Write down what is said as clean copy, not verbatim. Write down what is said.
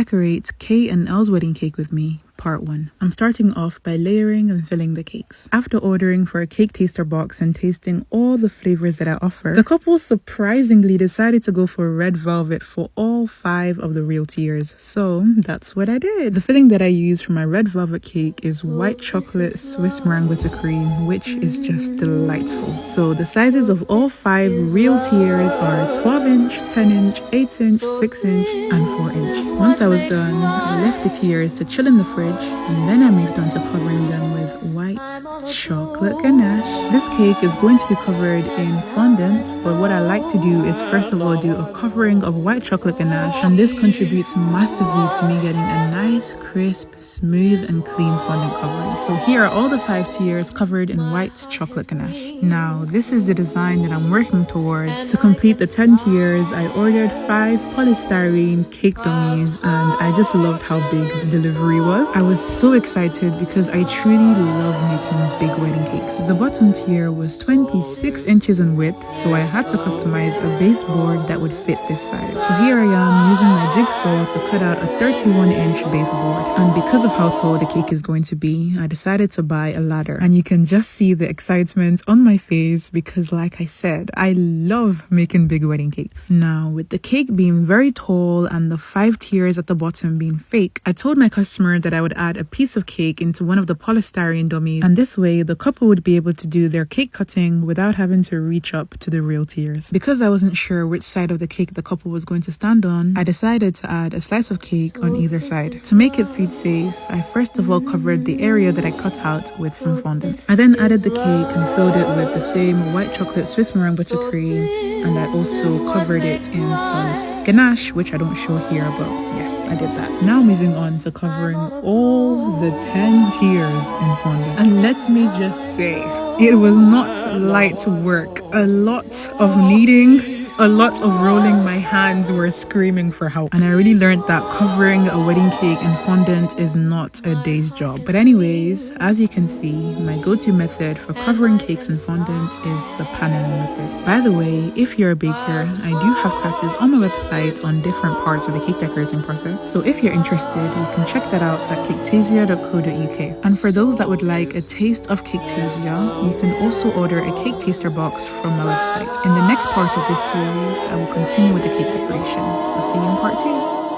Decorate Kate and Elle's wedding cake with me. Part 1. I'm starting off by layering and filling the cakes. After ordering for a cake taster box and tasting all the flavors that I offer, the couple surprisingly decided to go for red velvet for all 5 of the real tiers. So that's what I did. The filling that I use for my red velvet cake is white chocolate Swiss meringue butter cream, which is just delightful. So the sizes of all 5 real tiers are 12 inch, 10 inch, 8 inch, 6 inch, and 4 inch. Once I was done, I left the tiers to chill in the fridge, and then I moved on to covering them with white chocolate ganache. This cake is going to be covered in fondant, but what I like to do is first of all do a covering of white chocolate ganache, and this contributes massively to me getting a nice, crisp, smooth and clean fondant covering. So here are all the 5 tiers covered in white chocolate ganache. Now this is the design that I'm working towards. To complete the 10 tiers, I ordered 5 polystyrene cake dummies, and I just loved how big the delivery was. I was so excited because I truly love making big wedding cakes. The bottom tier was 26 inches in width, so I had to customize a baseboard that would fit this size. So here I am using my jigsaw to cut out a 31-inch baseboard. And because of how tall the cake is going to be, I decided to buy a ladder. And you can just see the excitement on my face because, like I said, I love making big wedding cakes. Now, with the cake being very tall and the 5 tiers at the bottom being fake, I told my customer that I would add a piece of cake into one of the polystyrene dummies, and this way the couple would be able to do their cake cutting without having to reach up to the real tiers. Because I wasn't sure which side of the cake the couple was going to stand on, I decided to add a slice of cake on either side. To make it food safe, I first of all covered the area that I cut out with some fondant. I then added the cake and filled it with the same white chocolate Swiss meringue butter cream, and I also covered it in some ganache, which I don't show here, but yes, I did that. Now moving on to covering all the 10 tiers in fondant. And let me just say, it was not light work. A lot of kneading, a lot of rolling. My hands were screaming for help. And I really learned that covering a wedding cake in fondant is not a day's job. But anyways, as you can see, my go-to method for covering cakes in fondant is the panning method. By the way, if you're a baker, I do have classes on my website on different parts of the cake decorating process. So if you're interested, you can check that out at caketasia.co.uk. And for those that would like a taste of Caketasia, you can also order a cake taster box from my website. In the next part of this series, I will continue with the cake decoration. So see you in part 2.